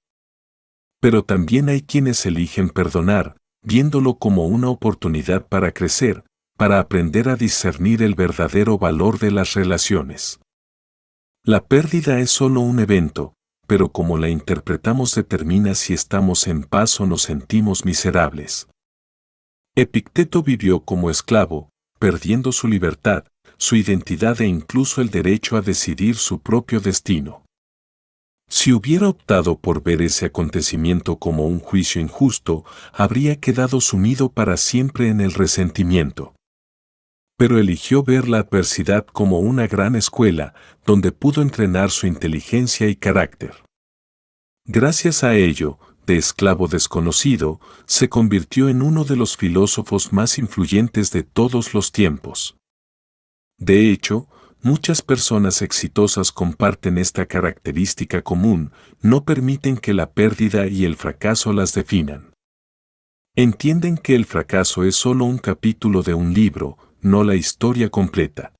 Pero también hay quienes eligen perdonar, viéndolo como una oportunidad para crecer, para aprender a discernir el verdadero valor de las relaciones. La pérdida es solo un evento, pero como la interpretamos determina si estamos en paz o nos sentimos miserables. Epicteto vivió como esclavo, perdiendo su libertad, su identidad e incluso el derecho a decidir su propio destino. Si hubiera optado por ver ese acontecimiento como un juicio injusto, habría quedado sumido para siempre en el resentimiento. Pero eligió ver la adversidad como una gran escuela, donde pudo entrenar su inteligencia y carácter. Gracias a ello, de esclavo desconocido, se convirtió en uno de los filósofos más influyentes de todos los tiempos. De hecho, muchas personas exitosas comparten esta característica común, no permiten que la pérdida y el fracaso las definan. Entienden que el fracaso es solo un capítulo de un libro, no la historia completa.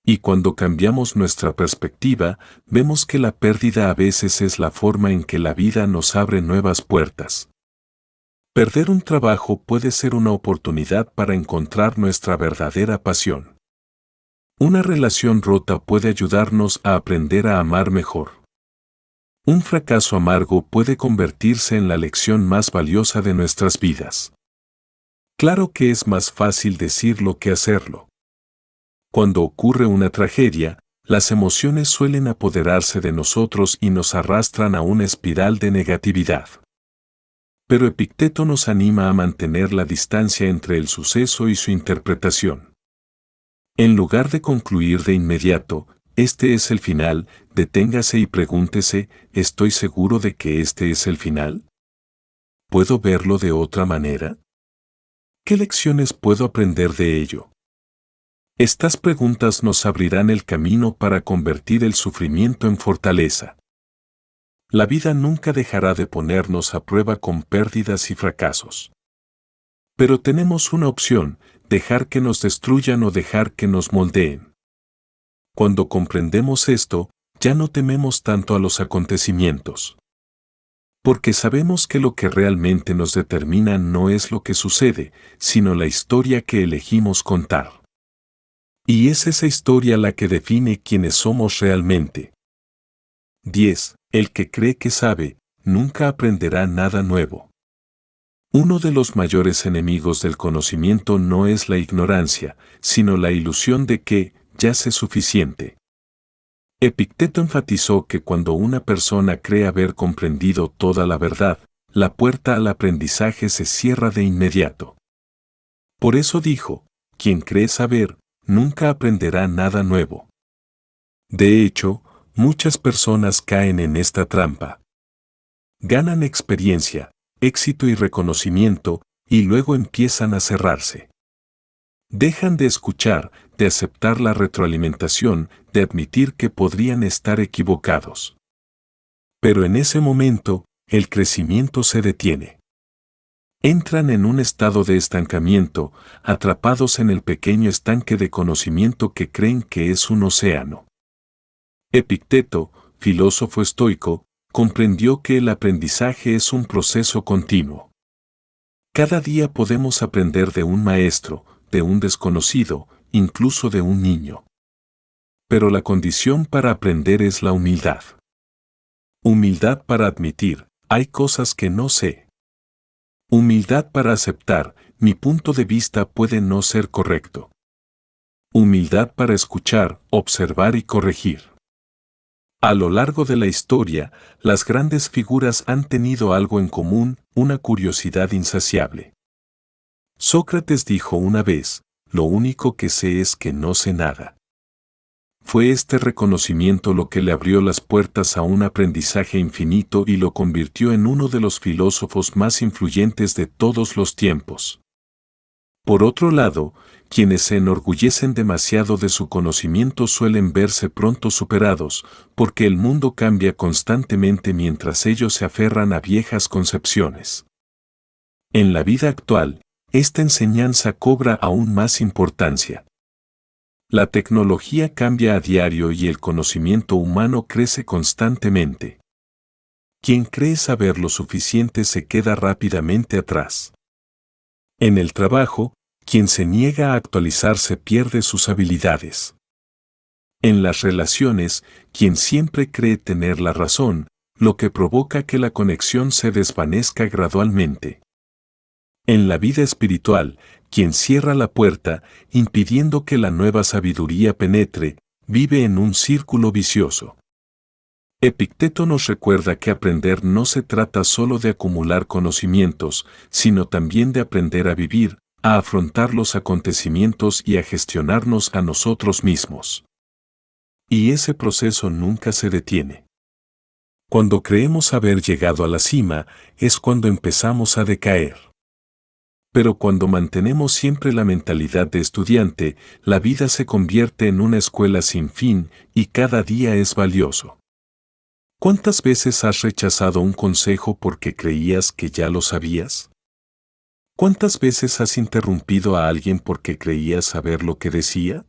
Y cuando cambiamos nuestra perspectiva, vemos que la pérdida a veces es la forma en que la vida nos abre nuevas puertas. Perder un trabajo puede ser una oportunidad para encontrar nuestra verdadera pasión. Una relación rota puede ayudarnos a aprender a amar mejor. Un fracaso amargo puede convertirse en la lección más valiosa de nuestras vidas. Claro que es más fácil decirlo que hacerlo. Cuando ocurre una tragedia, las emociones suelen apoderarse de nosotros y nos arrastran a una espiral de negatividad. Pero Epicteto nos anima a mantener la distancia entre el suceso y su interpretación. En lugar de concluir de inmediato, este es el final, deténgase y pregúntese, ¿estoy seguro de que este es el final? ¿Puedo verlo de otra manera? ¿Qué lecciones puedo aprender de ello? Estas preguntas nos abrirán el camino para convertir el sufrimiento en fortaleza. La vida nunca dejará de ponernos a prueba con pérdidas y fracasos. Pero tenemos una opción, dejar que nos destruyan o dejar que nos moldeen. Cuando comprendemos esto, ya no tememos tanto a los acontecimientos. Porque sabemos que lo que realmente nos determina no es lo que sucede, sino la historia que elegimos contar. Y es esa historia la que define quiénes somos realmente. 10. El que cree que sabe, nunca aprenderá nada nuevo. Uno de los mayores enemigos del conocimiento no es la ignorancia, sino la ilusión de que ya sé suficiente. Epicteto enfatizó que cuando una persona cree haber comprendido toda la verdad, la puerta al aprendizaje se cierra de inmediato. Por eso dijo, quien cree saber, nunca aprenderá nada nuevo. De hecho, muchas personas caen en esta trampa. Ganan experiencia, éxito y reconocimiento, y luego empiezan a cerrarse. Dejan de escuchar, de aceptar la retroalimentación, de admitir que podrían estar equivocados. Pero en ese momento, el crecimiento se detiene. Entran en un estado de estancamiento, atrapados en el pequeño estanque de conocimiento que creen que es un océano. Epicteto, filósofo estoico, comprendió que el aprendizaje es un proceso continuo. Cada día podemos aprender de un maestro, de un desconocido, incluso de un niño. Pero la condición para aprender es la humildad. Humildad para admitir, hay cosas que no sé. Humildad para aceptar, mi punto de vista puede no ser correcto. Humildad para escuchar, observar y corregir. A lo largo de la historia, las grandes figuras han tenido algo en común, una curiosidad insaciable. Sócrates dijo una vez, lo único que sé es que no sé nada. Fue este reconocimiento lo que le abrió las puertas a un aprendizaje infinito y lo convirtió en uno de los filósofos más influyentes de todos los tiempos. Por otro lado, quienes se enorgullecen demasiado de su conocimiento suelen verse pronto superados, porque el mundo cambia constantemente mientras ellos se aferran a viejas concepciones. En la vida actual, esta enseñanza cobra aún más importancia. La tecnología cambia a diario y el conocimiento humano crece constantemente. Quien cree saber lo suficiente se queda rápidamente atrás. En el trabajo, quien se niega a actualizarse pierde sus habilidades. En las relaciones, quien siempre cree tener la razón, lo que provoca que la conexión se desvanezca gradualmente. En la vida espiritual, quien cierra la puerta, impidiendo que la nueva sabiduría penetre, vive en un círculo vicioso. Epicteto nos recuerda que aprender no se trata solo de acumular conocimientos, sino también de aprender a vivir, a afrontar los acontecimientos y a gestionarnos a nosotros mismos. Y ese proceso nunca se detiene. Cuando creemos haber llegado a la cima, es cuando empezamos a decaer. Pero cuando mantenemos siempre la mentalidad de estudiante, la vida se convierte en una escuela sin fin y cada día es valioso. ¿Cuántas veces has rechazado un consejo porque creías que ya lo sabías? ¿Cuántas veces has interrumpido a alguien porque creías saber lo que decía?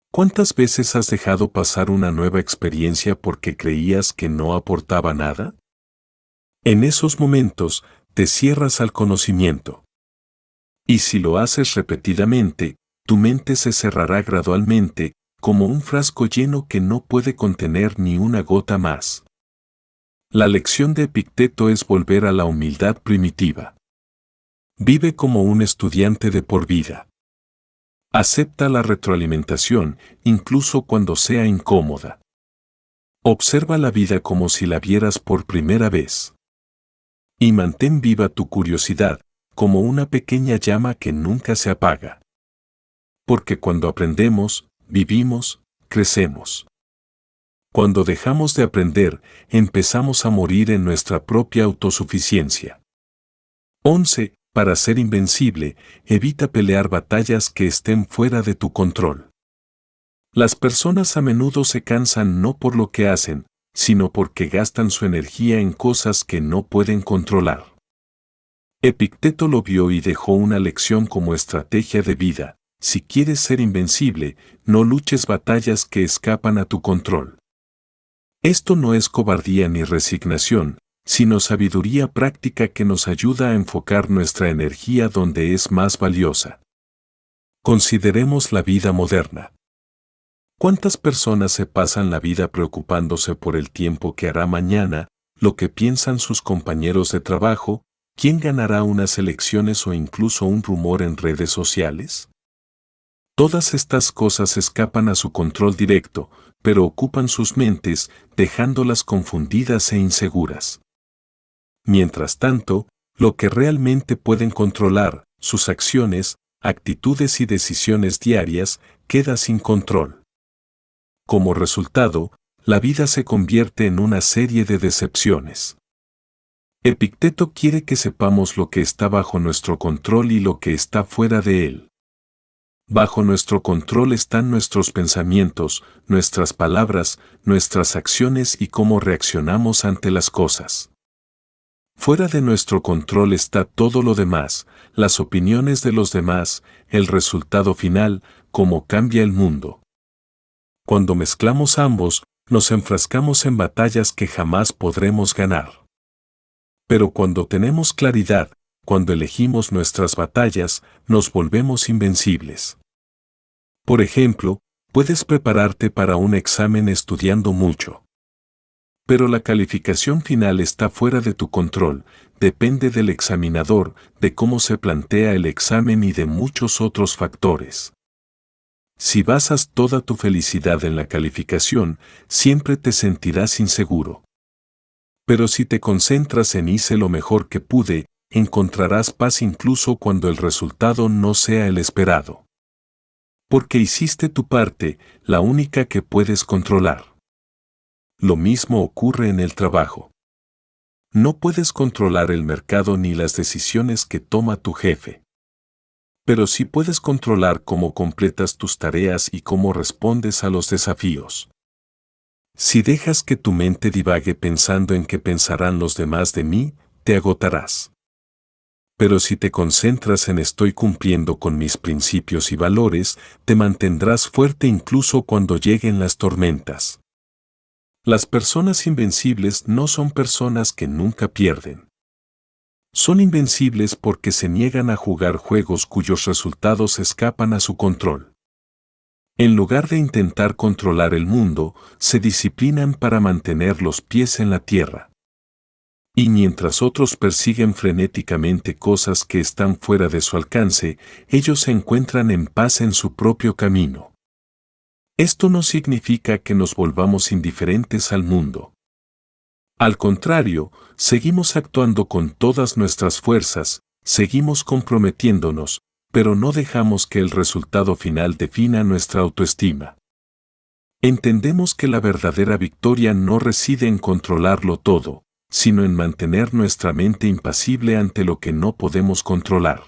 ¿Cuántas veces has dejado pasar una nueva experiencia porque creías que no aportaba nada? En esos momentos, te cierras al conocimiento. Y si lo haces repetidamente, tu mente se cerrará gradualmente, como un frasco lleno que no puede contener ni una gota más. La lección de Epicteto es volver a la humildad primitiva. Vive como un estudiante de por vida. Acepta la retroalimentación, incluso cuando sea incómoda. Observa la vida como si la vieras por primera vez. Y mantén viva tu curiosidad, como una pequeña llama que nunca se apaga. Porque cuando aprendemos, vivimos, crecemos. Cuando dejamos de aprender, empezamos a morir en nuestra propia autosuficiencia. 11. Para ser invencible, evita pelear batallas que estén fuera de tu control. Las personas a menudo se cansan no por lo que hacen, sino porque gastan su energía en cosas que no pueden controlar. Epicteto lo vio y dejó una lección como estrategia de vida. Si quieres ser invencible, no luches batallas que escapan a tu control. Esto no es cobardía ni resignación, sino sabiduría práctica que nos ayuda a enfocar nuestra energía donde es más valiosa. Consideremos la vida moderna. ¿Cuántas personas se pasan la vida preocupándose por el tiempo que hará mañana, lo que piensan sus compañeros de trabajo, quién ganará unas elecciones o incluso un rumor en redes sociales? Todas estas cosas escapan a su control directo, pero ocupan sus mentes, dejándolas confundidas e inseguras. Mientras tanto, lo que realmente pueden controlar, sus acciones, actitudes y decisiones diarias, queda sin control. Como resultado, la vida se convierte en una serie de decepciones. Epicteto quiere que sepamos lo que está bajo nuestro control y lo que está fuera de él. Bajo nuestro control están nuestros pensamientos, nuestras palabras, nuestras acciones y cómo reaccionamos ante las cosas. Fuera de nuestro control está todo lo demás, las opiniones de los demás, el resultado final, cómo cambia el mundo. Cuando mezclamos ambos, nos enfrascamos en batallas que jamás podremos ganar. Pero cuando tenemos claridad, cuando elegimos nuestras batallas, nos volvemos invencibles. Por ejemplo, puedes prepararte para un examen estudiando mucho. Pero la calificación final está fuera de tu control, depende del examinador, de cómo se plantea el examen y de muchos otros factores. Si basas toda tu felicidad en la calificación, siempre te sentirás inseguro. Pero si te concentras en hice lo mejor que pude, encontrarás paz incluso cuando el resultado no sea el esperado. Porque hiciste tu parte, la única que puedes controlar. Lo mismo ocurre en el trabajo. No puedes controlar el mercado ni las decisiones que toma tu jefe. Pero sí puedes controlar cómo completas tus tareas y cómo respondes a los desafíos. Si dejas que tu mente divague pensando en qué pensarán los demás de mí, te agotarás. Pero si te concentras en estoy cumpliendo con mis principios y valores, te mantendrás fuerte incluso cuando lleguen las tormentas. Las personas invencibles no son personas que nunca pierden. Son invencibles porque se niegan a jugar juegos cuyos resultados escapan a su control. En lugar de intentar controlar el mundo, se disciplinan para mantener los pies en la tierra. Y mientras otros persiguen frenéticamente cosas que están fuera de su alcance, ellos se encuentran en paz en su propio camino. Esto no significa que nos volvamos indiferentes al mundo. Al contrario, seguimos actuando con todas nuestras fuerzas, seguimos comprometiéndonos, pero no dejamos que el resultado final defina nuestra autoestima. Entendemos que la verdadera victoria no reside en controlarlo todo, sino en mantener nuestra mente impasible ante lo que no podemos controlar.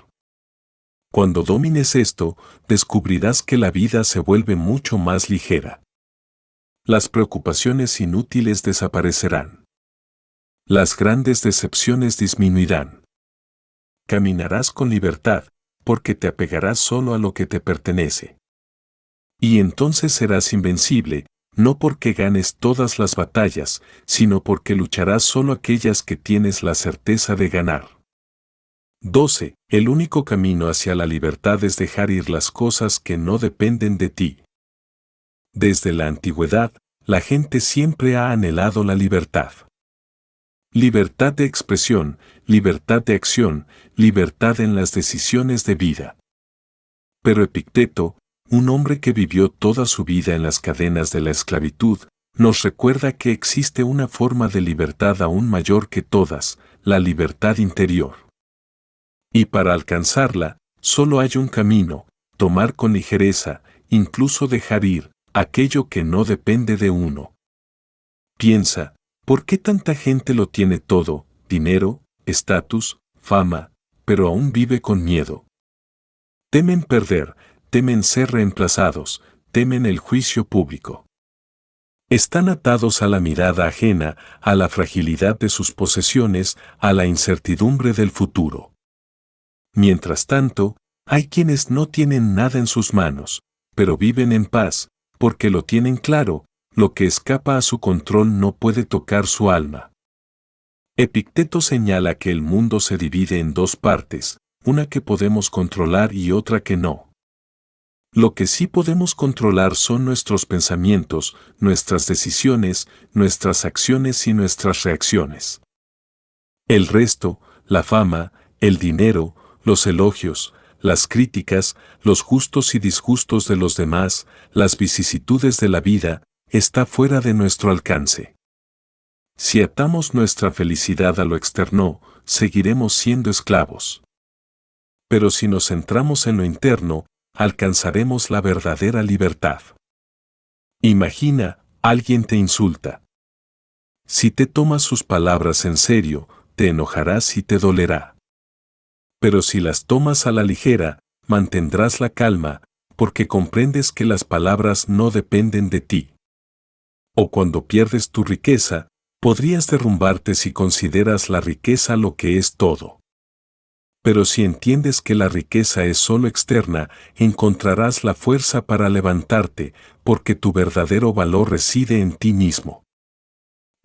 Cuando domines esto, descubrirás que la vida se vuelve mucho más ligera. Las preocupaciones inútiles desaparecerán. Las grandes decepciones disminuirán. Caminarás con libertad, porque te apegarás solo a lo que te pertenece. Y entonces serás invencible, no porque ganes todas las batallas, sino porque lucharás solo aquellas que tienes la certeza de ganar. 12. El único camino hacia la libertad es dejar ir las cosas que no dependen de ti. Desde la antigüedad, la gente siempre ha anhelado la libertad. Libertad de expresión, libertad de acción, libertad en las decisiones de vida. Pero Epicteto, un hombre que vivió toda su vida en las cadenas de la esclavitud, nos recuerda que existe una forma de libertad aún mayor que todas, la libertad interior. Y para alcanzarla, solo hay un camino, tomar con ligereza, incluso dejar ir, aquello que no depende de uno. Piensa, ¿por qué tanta gente lo tiene todo, dinero, estatus, fama, pero aún vive con miedo? Temen perder, temen ser reemplazados, temen el juicio público. Están atados a la mirada ajena, a la fragilidad de sus posesiones, a la incertidumbre del futuro. Mientras tanto, hay quienes no tienen nada en sus manos, pero viven en paz, porque lo tienen claro, lo que escapa a su control no puede tocar su alma. Epicteto señala que el mundo se divide en dos partes, una que podemos controlar y otra que no. Lo que sí podemos controlar son nuestros pensamientos, nuestras decisiones, nuestras acciones y nuestras reacciones. El resto, la fama, el dinero, los elogios, las críticas, los gustos y disgustos de los demás, las vicisitudes de la vida, está fuera de nuestro alcance. Si atamos nuestra felicidad a lo externo, seguiremos siendo esclavos. Pero si nos centramos en lo interno, alcanzaremos la verdadera libertad. Imagina, alguien te insulta. Si te tomas sus palabras en serio, te enojarás y te dolerá. Pero si las tomas a la ligera, mantendrás la calma, porque comprendes que las palabras no dependen de ti. O cuando pierdes tu riqueza, podrías derrumbarte si consideras la riqueza lo que es todo. Pero si entiendes que la riqueza es solo externa, encontrarás la fuerza para levantarte, porque tu verdadero valor reside en ti mismo.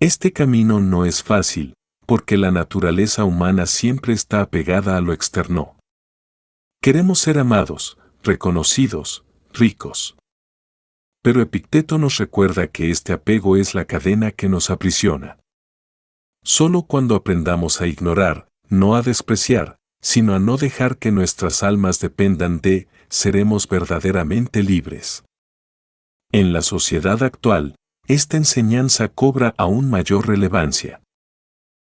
Este camino no es fácil, porque la naturaleza humana siempre está apegada a lo externo. Queremos ser amados, reconocidos, ricos. Pero Epicteto nos recuerda que este apego es la cadena que nos aprisiona. Solo cuando aprendamos a ignorar, no a despreciar, sino a no dejar que nuestras almas dependan de, seremos verdaderamente libres. En la sociedad actual, esta enseñanza cobra aún mayor relevancia.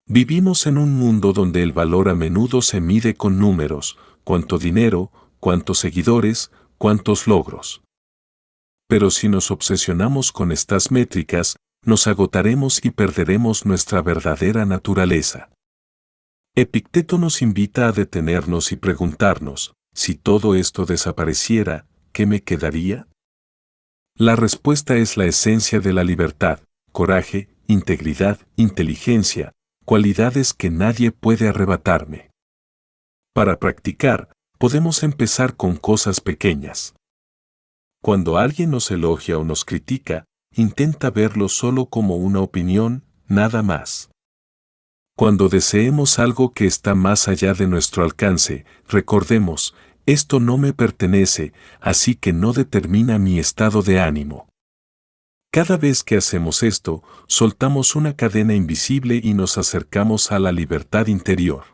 Vivimos en un mundo donde el valor a menudo se mide con números, cuánto dinero, cuántos seguidores, cuántos logros. Pero si nos obsesionamos con estas métricas, nos agotaremos y perderemos nuestra verdadera naturaleza. Epicteto nos invita a detenernos y preguntarnos, si todo esto desapareciera, ¿qué me quedaría? La respuesta es la esencia de la libertad, coraje, integridad, inteligencia, cualidades que nadie puede arrebatarme. Para practicar, podemos empezar con cosas pequeñas. Cuando alguien nos elogia o nos critica, intenta verlo solo como una opinión, nada más. Cuando deseemos algo que está más allá de nuestro alcance, recordemos, esto no me pertenece, así que no determina mi estado de ánimo. Cada vez que hacemos esto, soltamos una cadena invisible y nos acercamos a la libertad interior.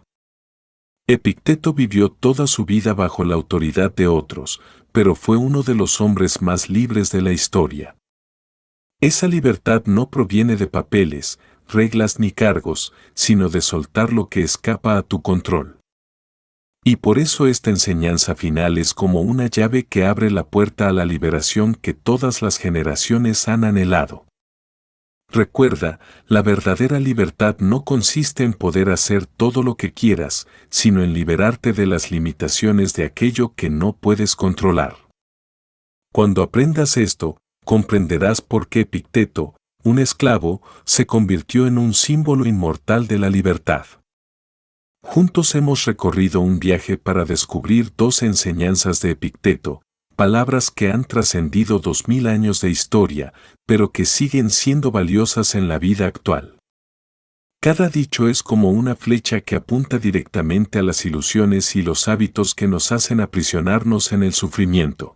Epicteto vivió toda su vida bajo la autoridad de otros, pero fue uno de los hombres más libres de la historia. Esa libertad no proviene de papeles, reglas ni cargos, sino de soltar lo que escapa a tu control. Y por eso esta enseñanza final es como una llave que abre la puerta a la liberación que todas las generaciones han anhelado. Recuerda, la verdadera libertad no consiste en poder hacer todo lo que quieras, sino en liberarte de las limitaciones de aquello que no puedes controlar. Cuando aprendas esto, comprenderás por qué Epicteto, un esclavo, se convirtió en un símbolo inmortal de la libertad. Juntos hemos recorrido un viaje para descubrir dos enseñanzas de Epicteto, palabras que han trascendido 2000 años de historia, pero que siguen siendo valiosas en la vida actual. Cada dicho es como una flecha que apunta directamente a las ilusiones y los hábitos que nos hacen aprisionarnos en el sufrimiento.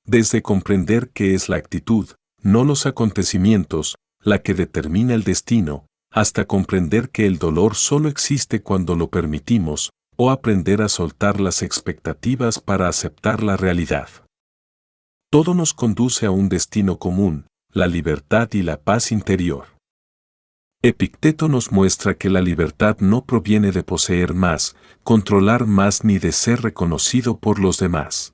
Desde comprender que es la actitud, no los acontecimientos, la que determina el destino, hasta comprender que el dolor solo existe cuando lo permitimos, o aprender a soltar las expectativas para aceptar la realidad. Todo nos conduce a un destino común, la libertad y la paz interior. Epicteto nos muestra que la libertad no proviene de poseer más, controlar más ni de ser reconocido por los demás.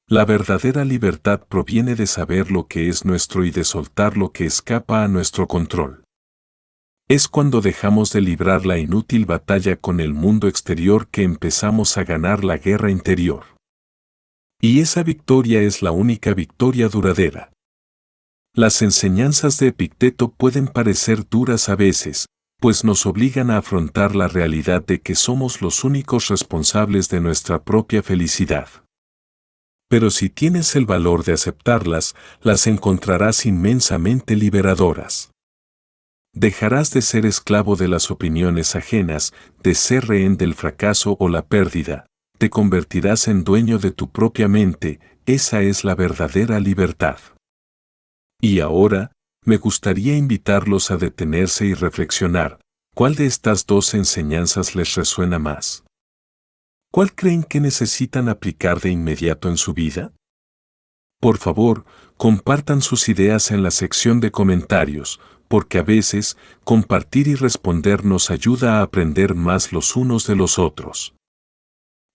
La verdadera libertad proviene de saber lo que es nuestro y de soltar lo que escapa a nuestro control. Es cuando dejamos de librar la inútil batalla con el mundo exterior que empezamos a ganar la guerra interior. Y esa victoria es la única victoria duradera. Las enseñanzas de Epicteto pueden parecer duras a veces, pues nos obligan a afrontar la realidad de que somos los únicos responsables de nuestra propia felicidad. Pero si tienes el valor de aceptarlas, las encontrarás inmensamente liberadoras. Dejarás de ser esclavo de las opiniones ajenas, de ser rehén del fracaso o la pérdida, te convertirás en dueño de tu propia mente, esa es la verdadera libertad. Y ahora, me gustaría invitarlos a detenerse y reflexionar, ¿cuál de estas dos enseñanzas les resuena más? ¿Cuál creen que necesitan aplicar de inmediato en su vida? Por favor, compartan sus ideas en la sección de comentarios, porque a veces, compartir y responder nos ayuda a aprender más los unos de los otros.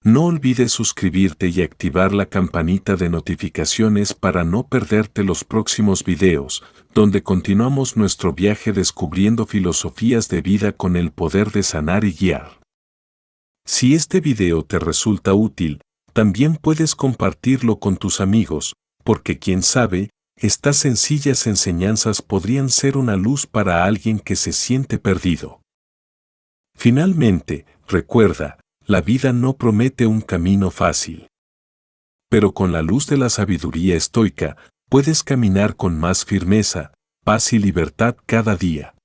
No olvides suscribirte y activar la campanita de notificaciones para no perderte los próximos videos, donde continuamos nuestro viaje descubriendo filosofías de vida con el poder de sanar y guiar. Si este video te resulta útil, también puedes compartirlo con tus amigos, porque quién sabe, estas sencillas enseñanzas podrían ser una luz para alguien que se siente perdido. Finalmente, recuerda, la vida no promete un camino fácil. Pero con la luz de la sabiduría estoica, puedes caminar con más firmeza, paz y libertad cada día.